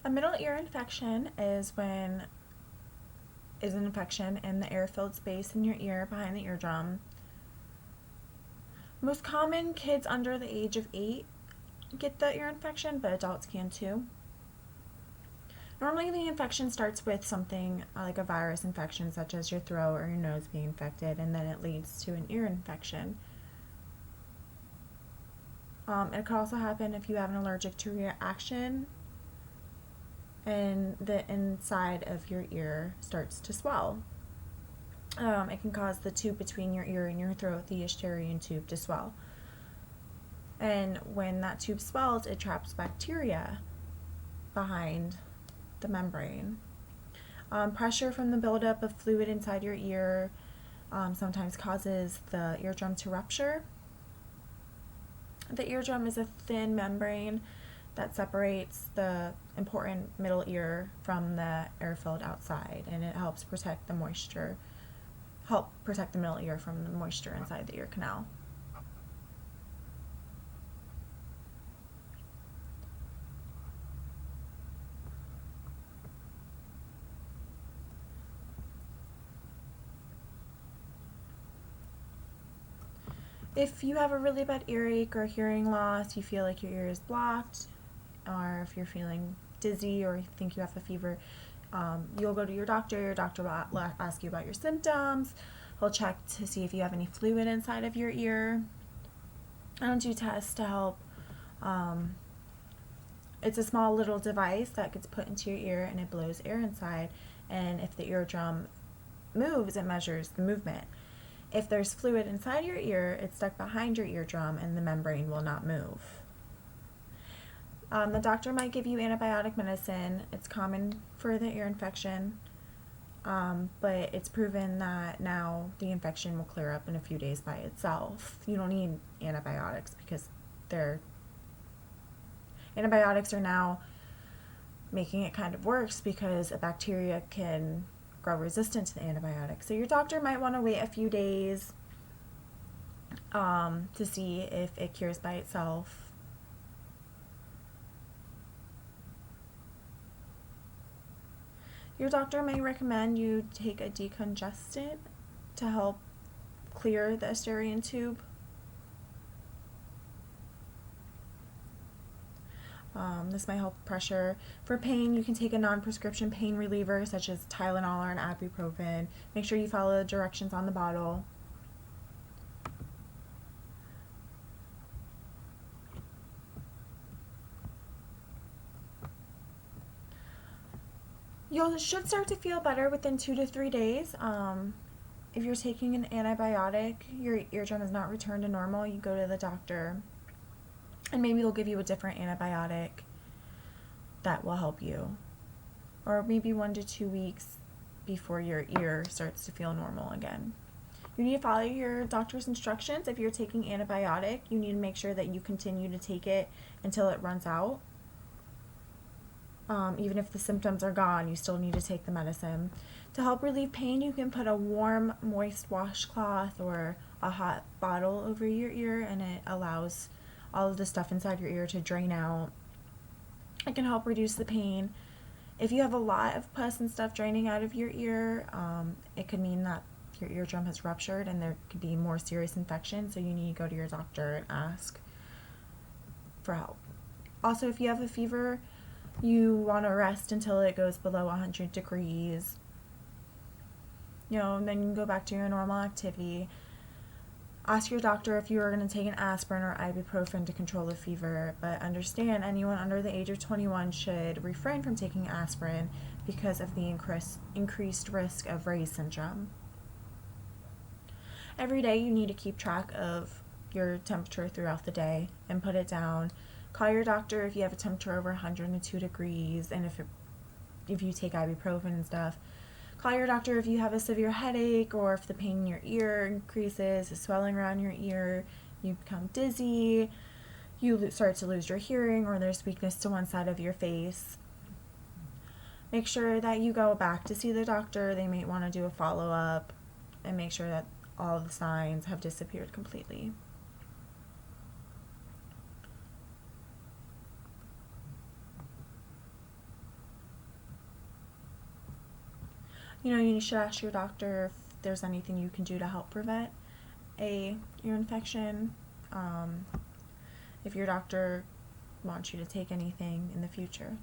A middle ear infection is an infection in the air-filled space in your ear behind the eardrum. Most common, kids under the age of 8 get the ear infection, but adults can too. Normally the infection starts with something like a virus infection, such as your throat or your nose being infected, and then it leads to an ear infection. It could also happen if you have an allergic to reaction and the inside of your ear starts to swell. It can cause the tube between your ear and your throat, the Eusterian tube, to swell. And when that tube swells, it traps bacteria behind the membrane. Pressure from the buildup of fluid inside your ear sometimes causes the eardrum to rupture. The eardrum is a thin membrane that separates the important middle ear from the air-filled outside, and it helps protect the middle ear from the moisture inside the ear canal. If you have a really bad earache or hearing loss, you feel like your ear is blocked, or if you're feeling dizzy or think you have a fever, you'll go to your doctor. Your doctor will ask you about your symptoms. He'll check to see if you have any fluid inside of your ear. And do tests to help. It's a small little device that gets put into your ear and it blows air inside, and if the eardrum moves, it measures the movement. If there's fluid inside your ear, it's stuck behind your eardrum and the membrane will not move. The doctor might give you antibiotic medicine. It's common for the ear infection, but it's proven that now the infection will clear up in a few days by itself. You don't need antibiotics because antibiotics are now making it kind of worse because a bacteria can grow resistant to the antibiotics. So your doctor might want to wait a few days to see if it cures by itself. Your doctor may recommend you take a decongestant to help clear the Eusterian tube. This might help pressure. For pain, you can take a non-prescription pain reliever such as Tylenol or an ibuprofen. Make sure you follow the directions on the bottle. You should start to feel better within 2 to 3 days. If you're taking an antibiotic, your eardrum is not returned to normal, you go to the doctor and maybe they'll give you a different antibiotic that will help you. Or maybe 1 to 2 weeks before your ear starts to feel normal again. You need to follow your doctor's instructions. If you're taking antibiotic, you need to make sure that you continue to take it until it runs out. Even if the symptoms are gone, you still need to take the medicine. To help relieve pain, you can put a warm, moist washcloth or a hot bottle over your ear, and it allows all of the stuff inside your ear to drain out. It can help reduce the pain. If you have a lot of pus and stuff draining out of your ear, it could mean that your eardrum has ruptured and there could be more serious infection, so you need to go to your doctor and ask for help. Also, if you have a fever, you want to rest until it goes below 100 degrees. And then you can go back to your normal activity. Ask your doctor if you are going to take an aspirin or ibuprofen to control the fever, but understand anyone under the age of 21 should refrain from taking aspirin because of the increased risk of Raynaud syndrome. Every day you need to keep track of your temperature throughout the day and put it down. Call your doctor if you have a temperature over 102 degrees, and if you take ibuprofen and stuff. Call your doctor if you have a severe headache or if the pain in your ear increases, the swelling around your ear, you become dizzy, you start to lose your hearing, or there's weakness to one side of your face. Make sure that you go back to see the doctor. They may want to do a follow-up and make sure that all of the signs have disappeared completely. You should ask your doctor if there's anything you can do to help prevent a ear infection. If your doctor wants you to take anything in the future.